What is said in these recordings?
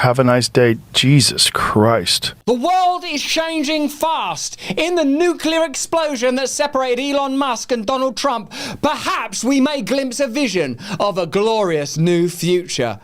Have a nice day. Jesus Christ. The world is changing fast. In the nuclear explosion that separated Elon Musk and Donald Trump, perhaps we may glimpse a vision of a glorious new future.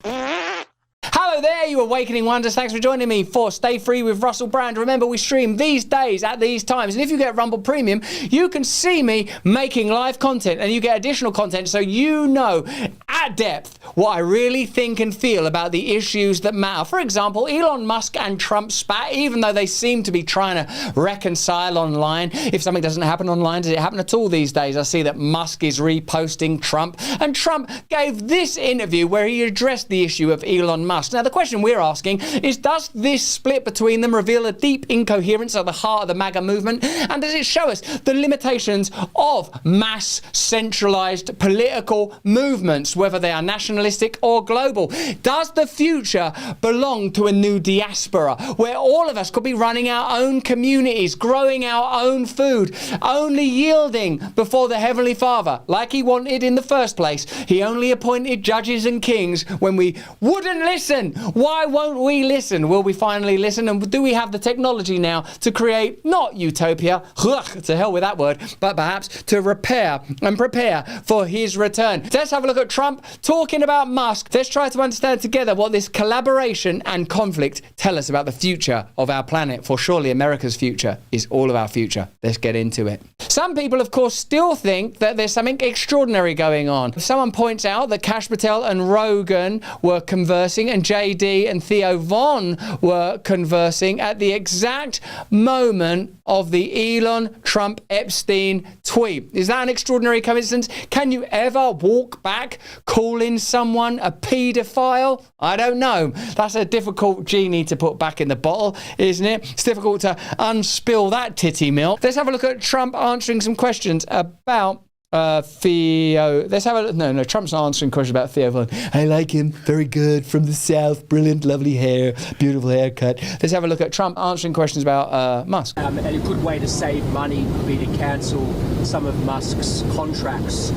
Hello there, you awakening wonders. Thanks for joining me for Stay Free with Russell Brand. Remember, we stream these days at these times. And if you get Rumble Premium, you can see me making live content and you get additional content so you know at depth what I really think and feel about the issues that matter. For example, Elon Musk and Trump spat, even though they seem to be trying to reconcile online. If something doesn't happen online, does it happen at all these days? I see that Musk is reposting Trump, and Trump gave this interview where he addressed the issue of Elon Musk. Now, the question we're asking is, does this split between them reveal a deep incoherence at the heart of the MAGA movement? And does it show us the limitations of mass centralized political movements, whether they are nationalistic or global? Does the future belong to a new diaspora where all of us could be running our own communities, growing our own food, only yielding before the Heavenly Father like he wanted in the first place? He only appointed judges and kings when we wouldn't listen. Why won't we listen? Will we finally listen? And do we have the technology now to create not utopia, to hell with that word, but perhaps to repair and prepare for his return? Let's have a look at Trump talking about Musk. Let's try to understand together what this collaboration and conflict tell us about the future of our planet, for surely America's future is all of our future. Let's get into it. Some people, of course, still think that there's something extraordinary going on. Someone points out that Kash Patel and Rogan were conversing, and JD and Theo Von were conversing at the exact moment of the Elon Trump Epstein tweet. Is that an extraordinary coincidence? Can you ever walk back calling someone a paedophile? I don't know. That's a difficult genie to put back in the bottle, isn't it? It's difficult to unspill that titty milk. Let's have a look at Trump answering some questions about Theo. Let's have a no. Trump's not answering questions about Theo Von. I like him. Very good. From the South. Brilliant, lovely hair. Beautiful haircut. Let's have a look at Trump answering questions about Musk. And a good way to save money would be to cancel some of Musk's contracts.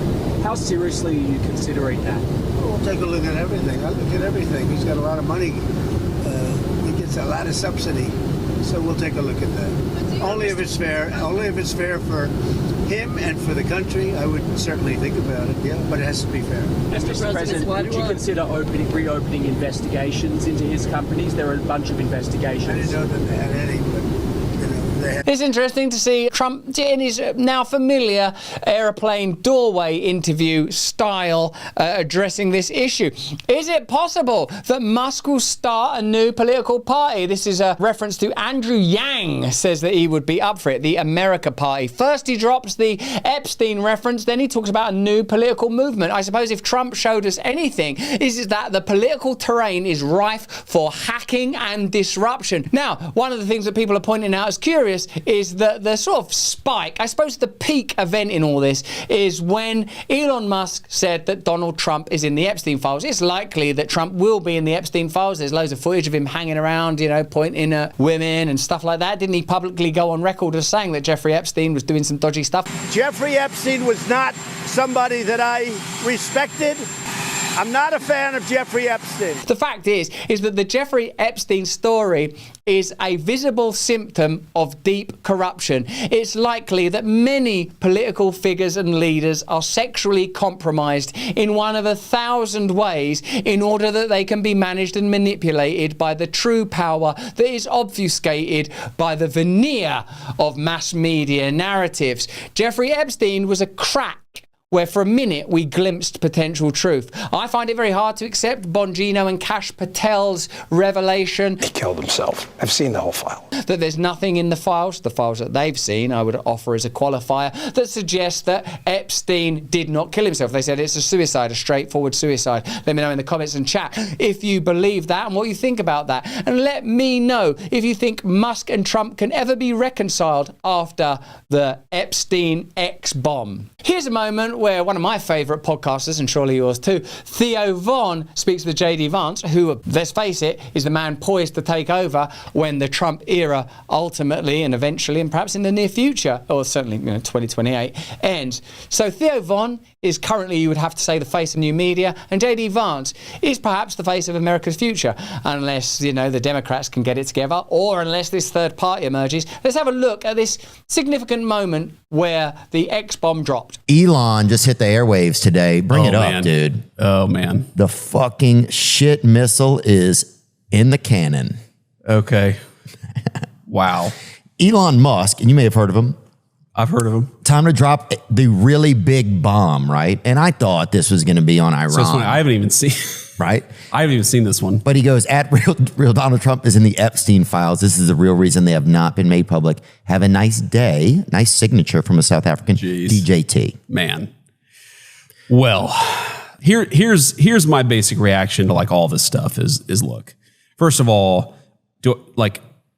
How seriously are you considering that? We'll take a look at everything. I look at everything. He's got a lot of money. He gets a lot of subsidy. So we'll take a look at that. Only if it's fair. Only if it's fair for him and for the country, I would certainly think about it, yeah, but it has to be fair. Mr. President, would you consider reopening investigations into his companies? There are a bunch of investigations. I didn't know that they had any, but they had. It's interesting to see Trump in his now familiar airplane doorway interview style addressing this issue. Is it possible that Musk will start a new political party? This is a reference to Andrew Yang, says that he would be up for it, the America Party. First he drops the Epstein reference, then he talks about a new political movement. I suppose if Trump showed us anything, is that the political terrain is rife for hacking and disruption. Now, one of the things that people are pointing out as curious is that the sort of spike, I suppose the peak event in all this is when Elon Musk said that Donald Trump is in the Epstein files. It's likely that Trump will be in the Epstein files. There's loads of footage of him hanging around, you know, pointing at women and stuff like that. Didn't he publicly go on record as saying that Jeffrey Epstein was doing some dodgy stuff? Jeffrey Epstein was not somebody that I respected. I'm not a fan of Jeffrey Epstein. The fact is that the Jeffrey Epstein story is a visible symptom of deep corruption. It's likely that many political figures and leaders are sexually compromised in one of 1,000 ways in order that they can be managed and manipulated by the true power that is obfuscated by the veneer of mass media narratives. Jeffrey Epstein was a crack where for a minute we glimpsed potential truth. I find it very hard to accept Bongino and Kash Patel's revelation. He killed himself. I've seen the whole file. That there's nothing in the files that they've seen, I would offer as a qualifier, that suggests that Epstein did not kill himself. They said it's a suicide, a straightforward suicide. Let me know in the comments and chat if you believe that and what you think about that. And let me know if you think Musk and Trump can ever be reconciled after the Epstein X bomb. Here's a moment where one of my favourite podcasters, and surely yours too, Theo Von, speaks with J.D. Vance, who, let's face it, is the man poised to take over when the Trump era ultimately and eventually and perhaps in the near future, or certainly 2028, ends. So Theo Von is currently, you would have to say, the face of new media, and J.D. Vance is perhaps the face of America's future, unless, the Democrats can get it together, or unless this third party emerges. Let's have a look at this significant moment where the X-bomb dropped. Elon just hit the airwaves today. Bring it up, dude. Oh, man. The fucking shit missile is in the cannon. Okay. Wow. Elon Musk, and you may have heard of him. I've heard of him. Time to drop the really big bomb, right? And I thought this was going to be on Iran. So it's funny. I haven't even seen right? I haven't even seen this one. But he goes, at real Donald Trump is in the Epstein files. This is the real reason they have not been made public. Have a nice day. Nice signature from a South African DJT. Man. Well, here's my basic reaction to like all this stuff is look. First of all,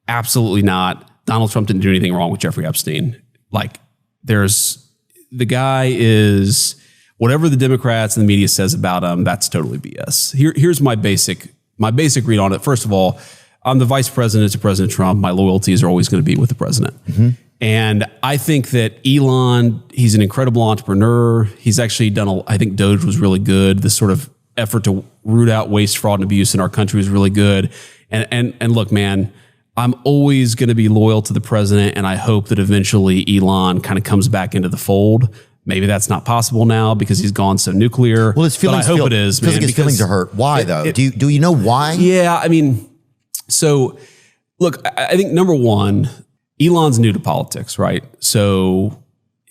absolutely not. Donald Trump didn't do anything wrong with Jeffrey Epstein. Like the guy is whatever the Democrats and the media says about him, that's totally BS. Here's my basic read on it. First of all, I'm the vice president to President Trump. My loyalties are always going to be with the president. Mm-hmm. And I think that Elon, he's an incredible entrepreneur. He's actually done I think Doge was really good. This sort of effort to root out waste, fraud, and abuse in our country was really good. And look, man, I'm always going to be loyal to the president, and I hope that eventually Elon kind of comes back into the fold. Maybe that's not possible now because he's gone so nuclear. Well, his feelings, but I hope it is, man. His feelings are hurt. Why though? Do you know why? Yeah, I mean, so look, I think number one, Elon's new to politics, right? So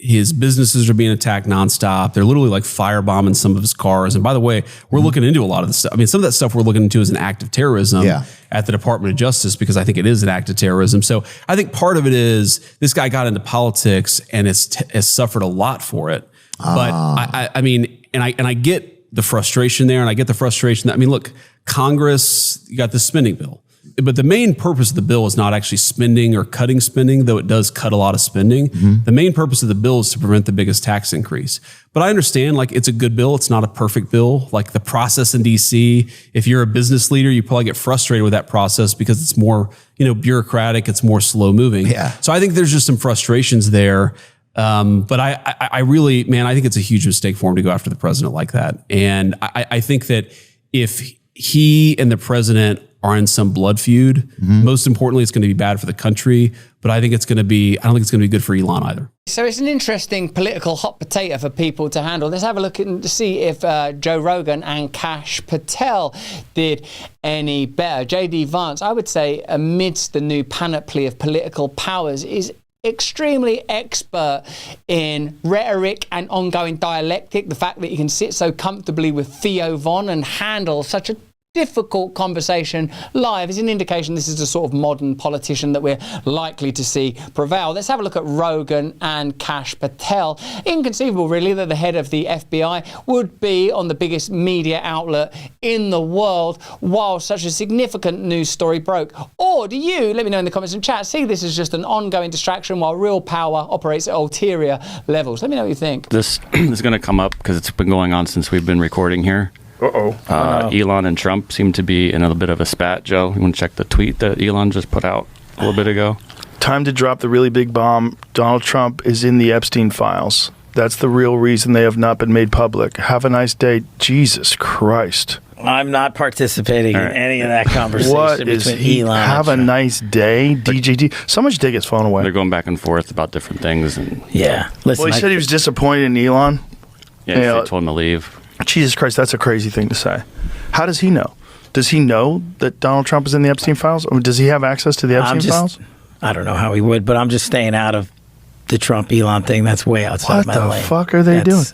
his businesses are being attacked nonstop. They're literally like firebombing some of his cars. And by the way, we're looking into a lot of this stuff. I mean, some of that stuff we're looking into is an act of terrorism at the Department of Justice because I think it is an act of terrorism. So I think part of it is this guy got into politics and has suffered a lot for it. But I mean, and I get the frustration there, and I get the frustration that, I mean, look, Congress, you got this spending bill. But the main purpose of the bill is not actually spending or cutting spending, though it does cut a lot of spending. Mm-hmm. The main purpose of the bill is to prevent the biggest tax increase. But I understand, like, it's a good bill. It's not a perfect bill. Like the process in DC, if you're a business leader, you probably get frustrated with that process because it's more, bureaucratic. It's more slow moving. Yeah. So I think there's just some frustrations there. But I really, man, I think it's a huge mistake for him to go after the president like that. And I think that if he and the president are in some blood feud, most importantly, it's going to be bad for the country. But I don't think it's going to be good for Elon either. So it's an interesting political hot potato for people to handle. Let's have a look and see if Joe Rogan and Kash Patel did any better. J.D. Vance, I would say, amidst the new panoply of political powers, is extremely expert in rhetoric and ongoing dialectic. The fact that you can sit so comfortably with Theo Von and handle such a difficult conversation live is an indication this is the sort of modern politician that we're likely to see prevail. Let's have a look at Rogan and Kash Patel. Inconceivable, really, that the head of the FBI would be on the biggest media outlet in the world while such a significant news story broke. Or do you, let me know in the comments and chat, see this as just an ongoing distraction while real power operates at ulterior levels? Let me know what you think. This is going to come up because it's been going on since we've been recording here. Elon and Trump seem to be in a bit of a spat. Joe, you want to check the tweet that Elon just put out a little bit ago? Time to drop the really big bomb. Donald Trump is in the Epstein files. That's the real reason they have not been made public. Have a nice day. Jesus Christ. I'm not participating in any of that conversation between Elon and Have a nice day, DJT. Someone should take his phone away. They're going back and forth about different things. And Listen, he said he was disappointed in Elon. Yeah, he told him to leave. Jesus Christ, that's a crazy thing to say. How does he know? Does he know that Donald Trump is in the Epstein files? Or does he have access to the Epstein files? I don't know how he would, but I'm just staying out of the Trump-Elon thing. That's way outside my lane. What the fuck are they doing?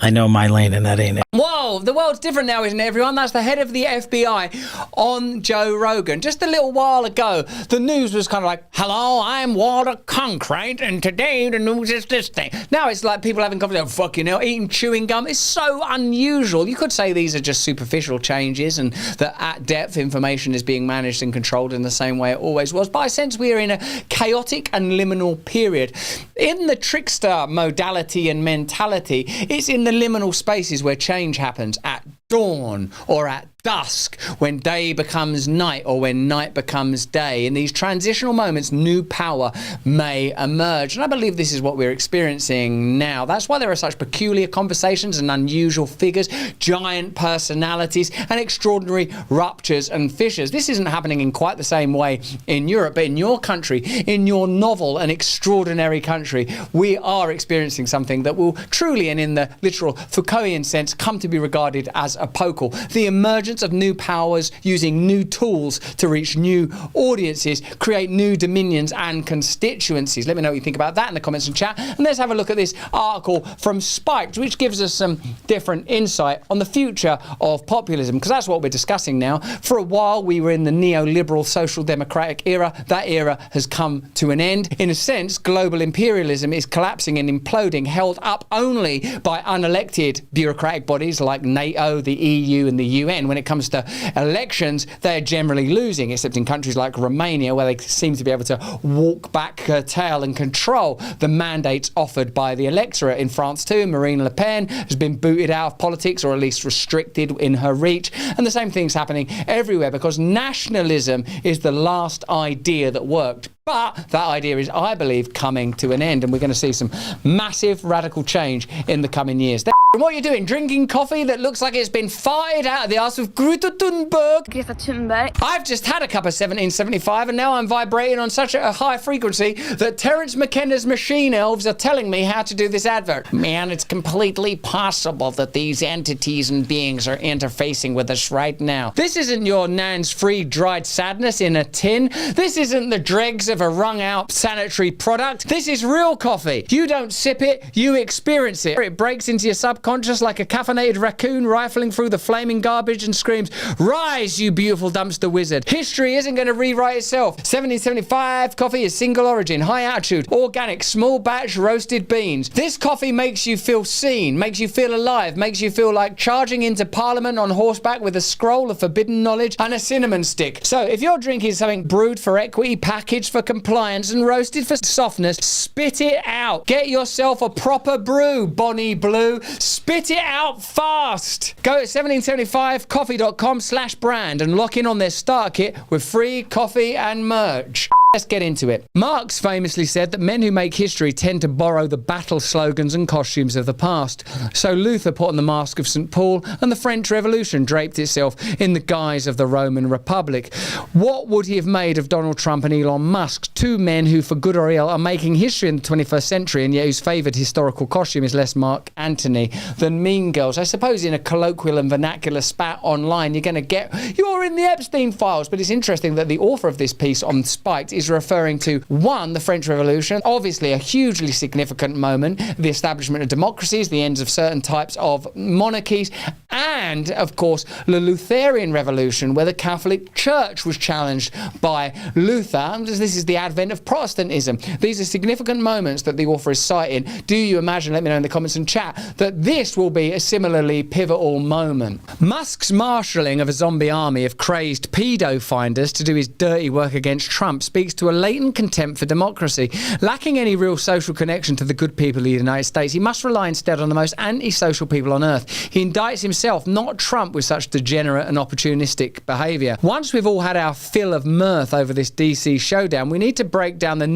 I know my lane, and that ain't it. Whoa, the world's different now, isn't it, everyone? That's the head of the FBI on Joe Rogan. Just a little while ago, the news was kind of like, hello, I'm Walter Concrete, and today the news is this thing. Now it's like people having conversations, fucking hell, eating chewing gum. It's so unusual. You could say these are just superficial changes and that at depth information is being managed and controlled in the same way it always was. But I sense we are in a chaotic and liminal period. In the trickster modality and mentality, it's in the liminal spaces where change happens at dawn or at dusk, when day becomes night or when night becomes day. In these transitional moments, new power may emerge. And I believe this is what we're experiencing now. That's why there are such peculiar conversations and unusual figures, giant personalities, and extraordinary ruptures and fissures. This isn't happening in quite the same way in Europe, but in your country, in your novel and extraordinary country, we are experiencing something that will truly, and in the literal Foucaultian sense, come to be regarded as apocal. The emergence of new powers using new tools to reach new audiences, create new dominions and constituencies. Let me know what you think about that in the comments and chat. And let's have a look at this article from Spiked, which gives us some different insight on the future of populism, because that's what we're discussing now. For a while, we were in the neoliberal social democratic era. That era has come to an end. In a sense, global imperialism is collapsing and imploding, held up only by unelected bureaucratic bodies like NATO, the EU and the UN. When it comes to elections, they're generally losing, except in countries like Romania, where they seem to be able to walk back, curtail and control the mandates offered by the electorate. In France too, Marine Le Pen has been booted out of politics, or at least restricted in her reach. And the same thing's happening everywhere, because nationalism is the last idea that worked. But that idea is, I believe, coming to an end, and we're going to see some massive radical change in the coming years. What are you doing? Drinking coffee that looks like it's been farted out of the arse of Greta Thunberg? I've just had a cup of 1775 and now I'm vibrating on such a high frequency that Terence McKenna's machine elves are telling me how to do this advert. Man, it's completely possible that these entities and beings are interfacing with us right now. This isn't your Nan's free dried sadness in a tin. This isn't the dregs of a wrung out sanitary product. This is real coffee. You don't sip it, you experience it. It breaks into your subconscious like a caffeinated raccoon rifling through the flaming garbage and screams, "Rise, you beautiful dumpster wizard." History isn't going to rewrite itself. 1775 coffee is single origin, high altitude, organic, small batch roasted beans. This coffee makes you feel seen, makes you feel alive, makes you feel like charging into Parliament on horseback with a scroll of forbidden knowledge and a cinnamon stick. So if you're drinking something brewed for equity, packaged for compliance and roasted for softness, spit it out. Get yourself a proper brew, Bonnie Blue. Spit it out fast. Go to 1775coffee.com/brand and lock in on their starter kit with free coffee and merch. Let's get into it. Marx famously said that men who make history tend to borrow the battle slogans and costumes of the past. So Luther put on the mask of St. Paul, and the French Revolution draped itself in the guise of the Roman Republic. What would he have made of Donald Trump and Elon Musk, two men who, for good or ill, are making history in the 21st century, and yet whose favoured historical costume is less Mark Antony than Mean Girls? I suppose in a colloquial and vernacular spat online, you're going to get, "You're in the Epstein files." But it's interesting that the author of this piece on Spiked is referring to, one, the French Revolution, obviously a hugely significant moment, the establishment of democracies, the ends of certain types of monarchies, and, of course, the Lutheran Revolution, where the Catholic Church was challenged by Luther. This is the advent of Protestantism. These are significant moments that the author is citing. Do you imagine, let me know in the comments and chat, that this will be a similarly pivotal moment? Musk's marshalling of a zombie army of crazed pedo finders to do his dirty work against Trump speaks to a latent contempt for democracy. Lacking any real social connection to the good people of the United States, he must rely instead on the most antisocial people on earth. He indicts himself, not Trump, with such degenerate and opportunistic behaviour. Once we've all had our fill of mirth over this DC showdown, we need to break down the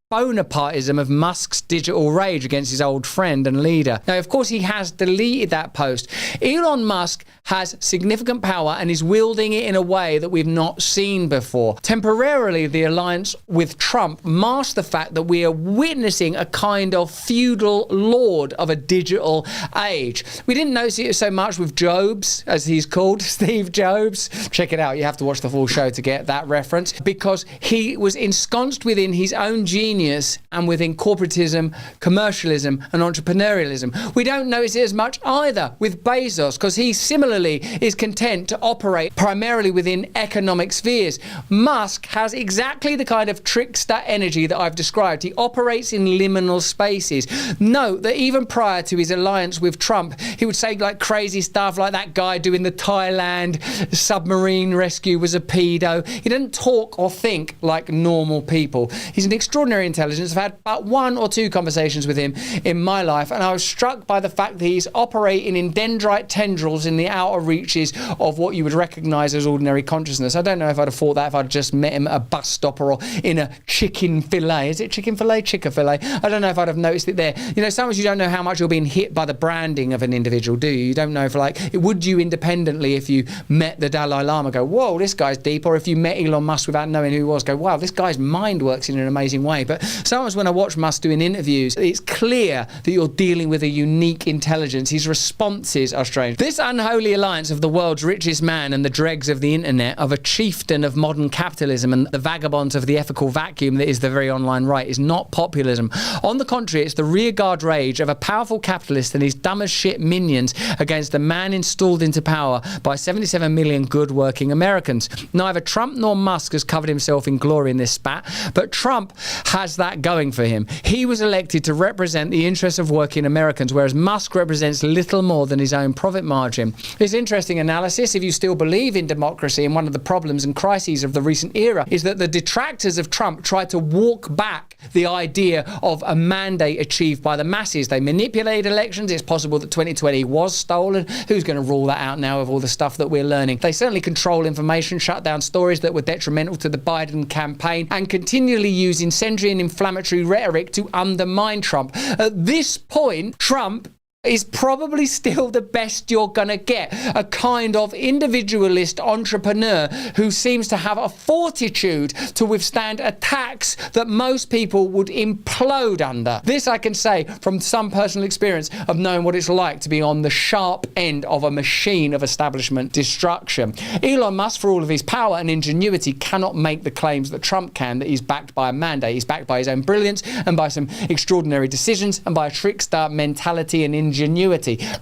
Bonapartism of Musk's digital rage against his old friend and leader. Now, of course, he has deleted that post. Elon Musk has significant power and is wielding it in a way that we've not seen before. Temporarily, the alliance with Trump masks the fact that we are witnessing a kind of feudal lord of a digital age. We didn't notice it so much with Jobs, as he's called, Steve Jobs. Check it out. You have to watch the full show to get that reference, because he was ensconced within his own genius genius and within corporatism, commercialism and entrepreneurialism. We don't notice it as much either with Bezos, because he similarly is content to operate primarily within economic spheres. Musk has exactly the kind of trickster energy that I've described. He operates in liminal spaces. Note that even prior to his alliance with Trump, he would say like crazy stuff like that guy doing the Thailand submarine rescue was a pedo. He doesn't talk or think like normal people. He's an extraordinary intelligence. I've had about 1 or 2 conversations with him in my life, and I was struck by the fact that he's operating in dendrite tendrils in the outer reaches of what you would recognize as ordinary consciousness. I don't know if I'd have thought that if I'd just met him at a bus stop or in a chicken fillet. Is it chicken fillet? Chicken fillet. I don't know if I'd have noticed it there. You know, sometimes you don't know how much you're being hit by the branding of an individual, do you? You don't know if, like, would you independently, if you met the Dalai Lama, go, whoa, this guy's deep, or if you met Elon Musk without knowing who he was, go, wow, this guy's mind works in an amazing way. But sometimes when I watch Musk doing interviews, it's clear that you're dealing with a unique intelligence. His responses are strange. This unholy alliance of the world's richest man and the dregs of the internet, of a chieftain of modern capitalism and the vagabonds of the ethical vacuum that is the very online right, is not populism. On the contrary, it's the rearguard rage of a powerful capitalist and his dumb as shit minions against the man installed into power by 77 million good working Americans. Neither Trump nor Musk has covered himself in glory in this spat, but Trump has that going for him. He was elected to represent the interests of working Americans, whereas Musk represents little more than his own profit margin. It's interesting analysis if you still believe in democracy, and one of the problems and crises of the recent era is that the detractors of Trump try to walk back the idea of a mandate achieved by the masses. They manipulate elections. It's possible that 2020 was stolen. Who's going to rule that out now with all the stuff that we're learning? They certainly control information, shut down stories that were detrimental to the Biden campaign, and continually use incendiary and inflammatory rhetoric to undermine Trump. At this point, Trump is probably still the best you're gonna get. A kind of individualist entrepreneur who seems to have a fortitude to withstand attacks that most people would implode under. This I can say from some personal experience of knowing what it's like to be on the sharp end of a machine of establishment destruction. Elon Musk, for all of his power and ingenuity, cannot make the claims that Trump can, that he's backed by a mandate. He's backed by his own brilliance and by some extraordinary decisions and by a trickster mentality and ingenuity.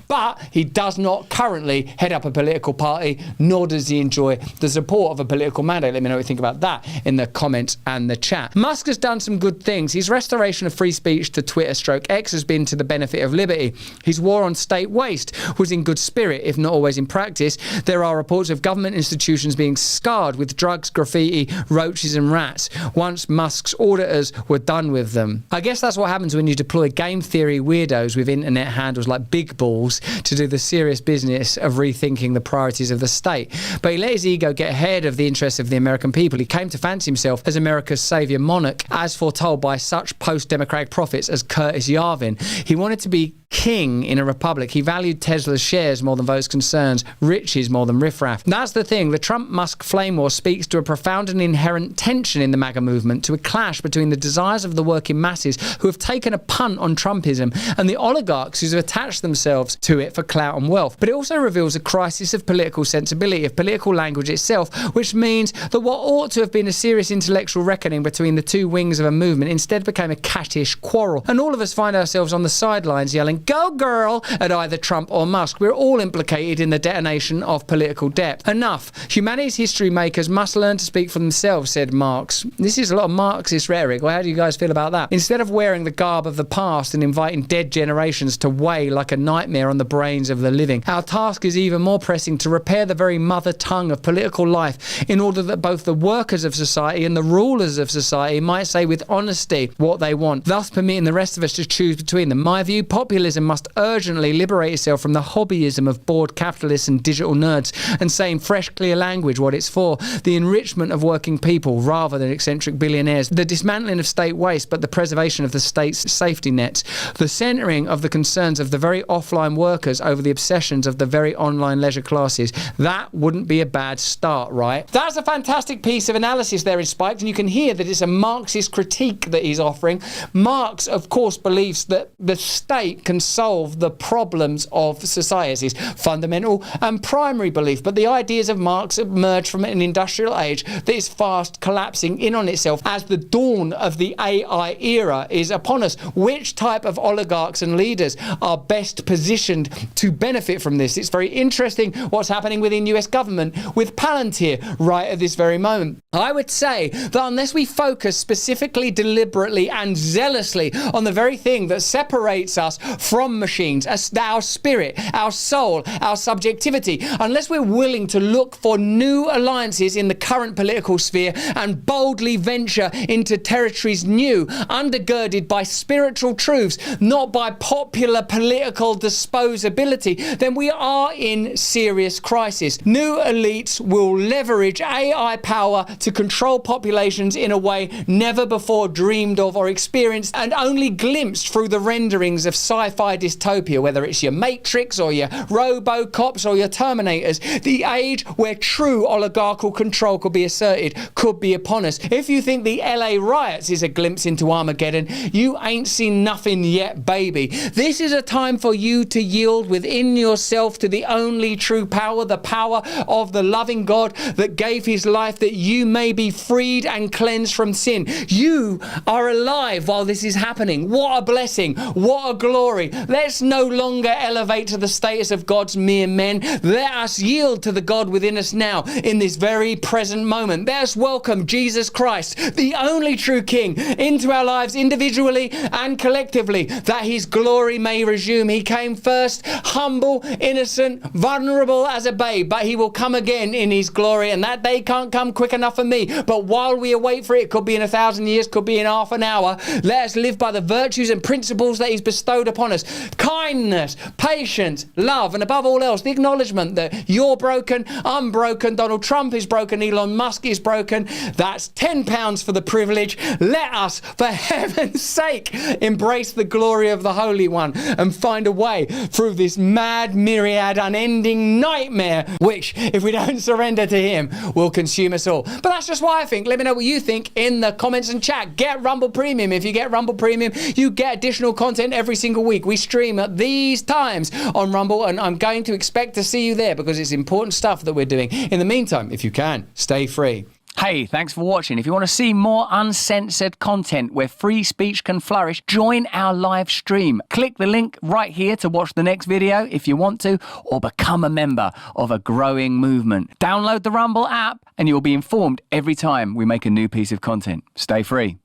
But he does not currently head up a political party, nor does he enjoy the support of a political mandate. Let me know what you think about that in the comments and the chat. Musk has done some good things. His restoration of free speech to Twitter/X has been to the benefit of liberty. His war on state waste was in good spirit, if not always in practice. There are reports of government institutions being scarred with drugs, graffiti, roaches and rats once Musk's auditors were done with them. I guess that's what happens when you deploy game theory weirdos with internet handles like big balls to do the serious business of rethinking the priorities of the state. But he let his ego get ahead of the interests of the American people. He came to fancy himself as America's saviour monarch, as foretold by such post-democratic prophets as Curtis Yarvin. He wanted to be king in a republic. He valued Tesla's shares more than votes concerns, riches more than riffraff. That's the thing. The Trump-Musk flame war speaks to a profound and inherent tension in the MAGA movement, to a clash between the desires of the working masses who have taken a punt on Trumpism and the oligarchs who have attached themselves to it for clout and wealth. But it also reveals a crisis of political sensibility, of political language itself, which means that what ought to have been a serious intellectual reckoning between the two wings of a movement instead became a cattish quarrel. And all of us find ourselves on the sidelines yelling, "Go girl," at either Trump or Musk. We're all implicated in the detonation of political depth. Enough. Humanity's history makers must learn to speak for themselves, said Marx. This is a lot of Marxist rhetoric. Well, how do you guys feel about that? Instead of wearing the garb of the past and inviting dead generations to weigh like a nightmare on the brains of the living, our task is even more pressing to repair the very mother tongue of political life in order that both the workers of society and the rulers of society might say with honesty what they want, thus permitting the rest of us to choose between them. My view, populism must urgently liberate itself from the hobbyism of bored capitalists and digital nerds and say in fresh, clear language what it's for: the enrichment of working people rather than eccentric billionaires, the dismantling of state waste but the preservation of the state's safety nets, the centering of the concerns of the very offline workers over the obsessions of the very online leisure classes. That wouldn't be a bad start, right? That's a fantastic piece of analysis there in Spiked, and you can hear that it's a Marxist critique that he's offering. Marx, of course, believes that the state can can solve the problems of society. It's fundamental and primary belief. But the ideas of Marx emerged from an industrial age that is fast collapsing in on itself as the dawn of the AI era is upon us. Which type of oligarchs and leaders are best positioned to benefit from this? It's very interesting what's happening within US government with Palantir right at this very moment. I would say that unless we focus specifically, deliberately and zealously on the very thing that separates us from machines, our spirit, our soul, our subjectivity, unless we're willing to look for new alliances in the current political sphere and boldly venture into territories new, undergirded by spiritual truths, not by popular political disposability, then we are in serious crisis. New elites will leverage AI power to control populations in a way never before dreamed of or experienced and only glimpsed through the renderings of sci-fi dystopia, whether it's your Matrix or your Robocops or your Terminators. The age where true oligarchical control could be asserted could be upon us. If you think the LA riots is a glimpse into Armageddon, you ain't seen nothing yet, baby. This is a time for you to yield within yourself to the only true power, the power of the loving God that gave his life that you may be freed and cleansed from sin. You are alive while this is happening. What a blessing. What a glory. Let's no longer elevate to the status of God's mere men. Let us yield to the God within us now in this very present moment. Let us welcome Jesus Christ, the only true King, into our lives individually and collectively, that his glory may resume. He came first, humble, innocent, vulnerable as a babe, but he will come again in his glory, and that day can't come quick enough for me. But while we await for it, could be in 1,000 years, could be in half an hour, let us live by the virtues and principles that he's bestowed upon us. Kindness, patience, love, and above all else, the acknowledgement that you're broken, I'm broken, Donald Trump is broken, Elon Musk is broken. That's £10 for the privilege. Let us, for heaven's sake, embrace the glory of the Holy One and find a way through this mad, myriad, unending nightmare, which, if we don't surrender to him, will consume us all. But that's just what I think. Let me know what you think in the comments and chat. Get Rumble Premium. If you get Rumble Premium, you get additional content every single week. We stream at these times on Rumble, and I'm going to expect to see you there because it's important stuff that we're doing. In the meantime, if you can, stay free. Hey, thanks for watching. If you want to see more uncensored content where free speech can flourish, join our live stream. Click the link right here to watch the next video if you want to, or become a member of a growing movement. Download the Rumble app and you'll be informed every time we make a new piece of content. Stay free.